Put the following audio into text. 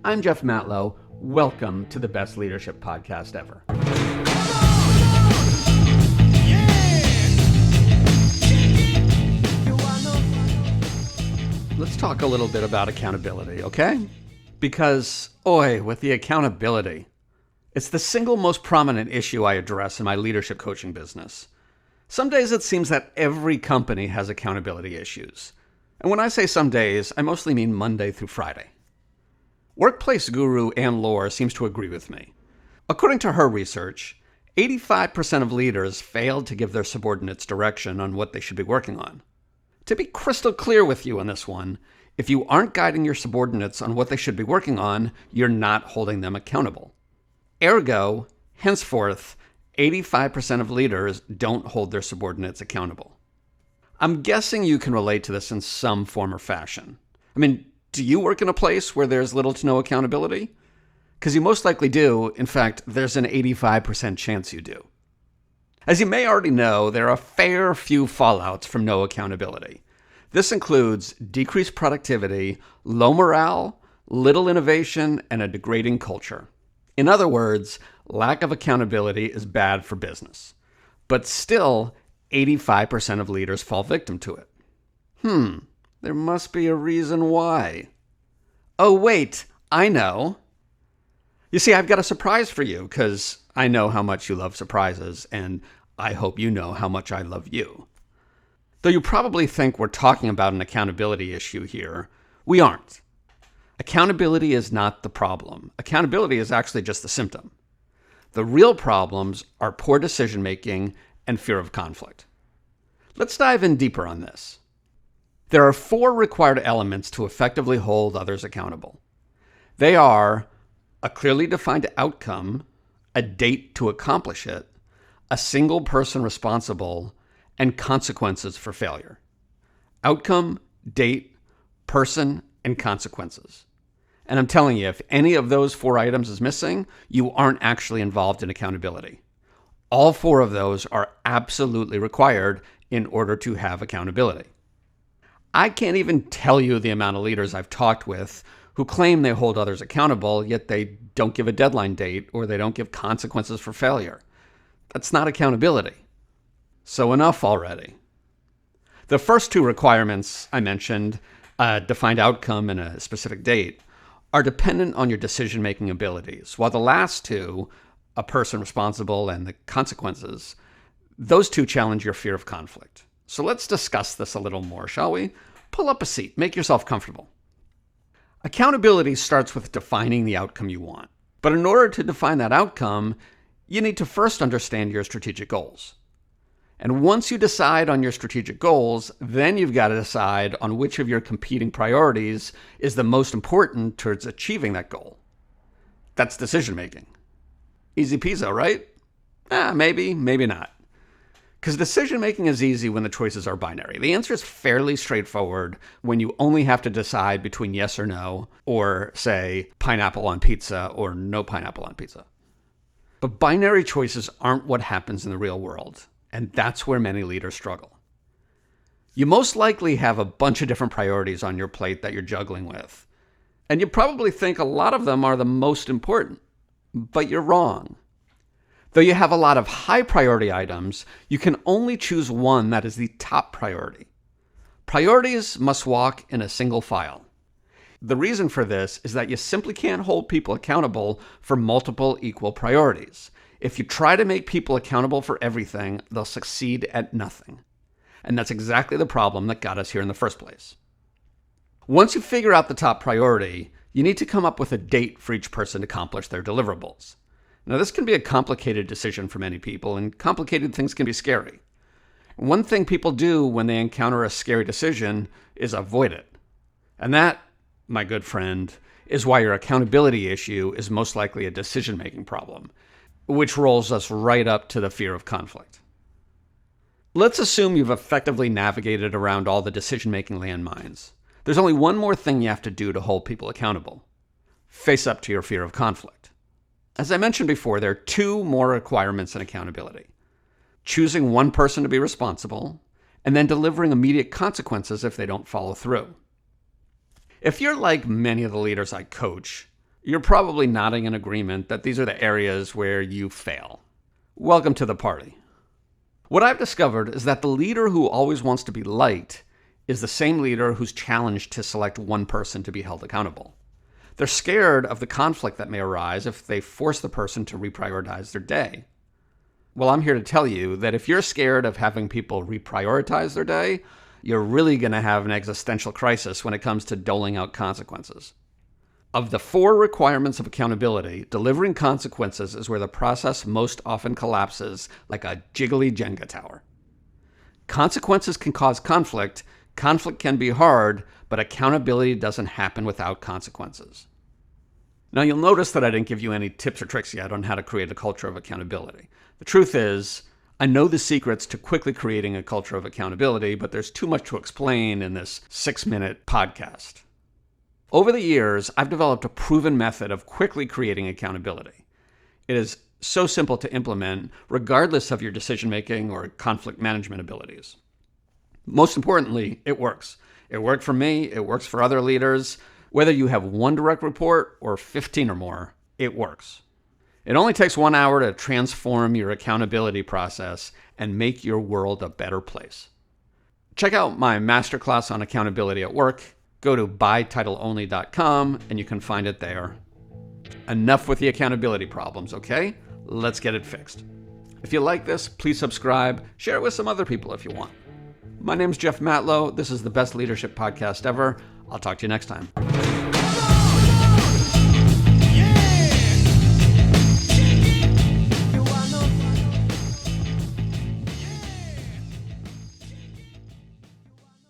I'm Jeff Matlow. Welcome to the best leadership podcast ever. Let's talk a little bit about accountability, okay? Because, with the accountability, it's the single most prominent issue I address in my leadership coaching business. Some days it seems that every company has accountability issues. And when I say some days, I mostly mean Monday through Friday. Workplace guru Ann Lohr seems to agree with me. According to her research, 85% of leaders failed to give their subordinates direction on what they should be working on. To be crystal clear with you on this one, if you aren't guiding your subordinates on what they should be working on, you're not holding them accountable. Ergo, henceforth, 85% of leaders don't hold their subordinates accountable. I'm guessing you can relate to this in some form or fashion. Do you work in a place where there's little to no accountability? Because you most likely do. In fact, there's an 85% chance you do. As you may already know, there are a fair few fallouts from no accountability. This includes decreased productivity, low morale, little innovation, and a degrading culture. In other words, lack of accountability is bad for business. But still, 85% of leaders fall victim to it. There must be a reason why. Oh, wait, I know. You see, I've got a surprise for you because I know how much you love surprises, and I hope you know how much I love you. Though you probably think we're talking about an accountability issue here, we aren't. Accountability is not the problem. Accountability is actually just the symptom. The real problems are poor decision-making and fear of conflict. Let's dive in deeper on this. There are 4 required elements to effectively hold others accountable. They are a clearly defined outcome, a date to accomplish it, a single person responsible, and consequences for failure. Outcome, date, person, and consequences. And I'm telling you, if any of those 4 items is missing, you aren't actually involved in accountability. All 4 of those are absolutely required in order to have accountability. I can't even tell you the amount of leaders I've talked with who claim they hold others accountable, yet they don't give a deadline date or they don't give consequences for failure. That's not accountability. So enough already. The first 2 requirements I mentioned, a defined outcome and a specific date, are dependent on your decision-making abilities, while the last 2, a person responsible and the consequences, those 2 challenge your fear of conflict. So let's discuss this a little more, shall we? Pull up a seat. Make yourself comfortable. Accountability starts with defining the outcome you want. But in order to define that outcome, you need to first understand your strategic goals. And once you decide on your strategic goals, then you've got to decide on which of your competing priorities is the most important towards achieving that goal. That's decision-making. Easy peasy, right? Maybe, maybe not. Because decision-making is easy when the choices are binary. The answer is fairly straightforward when you only have to decide between yes or no, or say pineapple on pizza or no pineapple on pizza. But binary choices aren't what happens in the real world, and that's where many leaders struggle. You most likely have a bunch of different priorities on your plate that you're juggling with, and you probably think a lot of them are the most important, but you're wrong. Though you have a lot of high priority items, you can only choose one that is the top priority. Priorities must walk in a single file. The reason for this is that you simply can't hold people accountable for multiple equal priorities. If you try to make people accountable for everything, they'll succeed at nothing. And that's exactly the problem that got us here in the first place. Once you figure out the top priority, you need to come up with a date for each person to accomplish their deliverables. Now, this can be a complicated decision for many people, and complicated things can be scary. One thing people do when they encounter a scary decision is avoid it. And that, my good friend, is why your accountability issue is most likely a decision-making problem, which rolls us right up to the fear of conflict. Let's assume you've effectively navigated around all the decision-making landmines. There's only one more thing you have to do to hold people accountable. Face up to your fear of conflict. As I mentioned before, there are 2 more requirements in accountability. Choosing one person to be responsible, and then delivering immediate consequences if they don't follow through. If you're like many of the leaders I coach, you're probably nodding in agreement that these are the areas where you fail. Welcome to the party. What I've discovered is that the leader who always wants to be liked is the same leader who's challenged to select one person to be held accountable. They're scared of the conflict that may arise if they force the person to reprioritize their day. Well, I'm here to tell you that if you're scared of having people reprioritize their day, you're really going to have an existential crisis when it comes to doling out consequences. Of the 4 requirements of accountability, delivering consequences is where the process most often collapses like a jiggly Jenga tower. Consequences can cause conflict can be hard, but accountability doesn't happen without consequences. Now, you'll notice that I didn't give you any tips or tricks yet on how to create a culture of accountability. The truth is, I know the secrets to quickly creating a culture of accountability, but there's too much to explain in this 6-minute podcast. Over the years, I've developed a proven method of quickly creating accountability. It is so simple to implement, regardless of your decision-making or conflict management abilities. Most importantly, it works. It worked for me. It works for other leaders. Whether you have 1 direct report or 15 or more, it works. It only takes 1 hour to transform your accountability process and make your world a better place. Check out my masterclass on accountability at work. Go to bytitleonly.com and you can find it there. Enough with the accountability problems, okay? Let's get it fixed. If you like this, please subscribe. Share it with some other people if you want. My name's Jeff Matlow. This is the Best Leadership Podcast ever. I'll talk to you next time.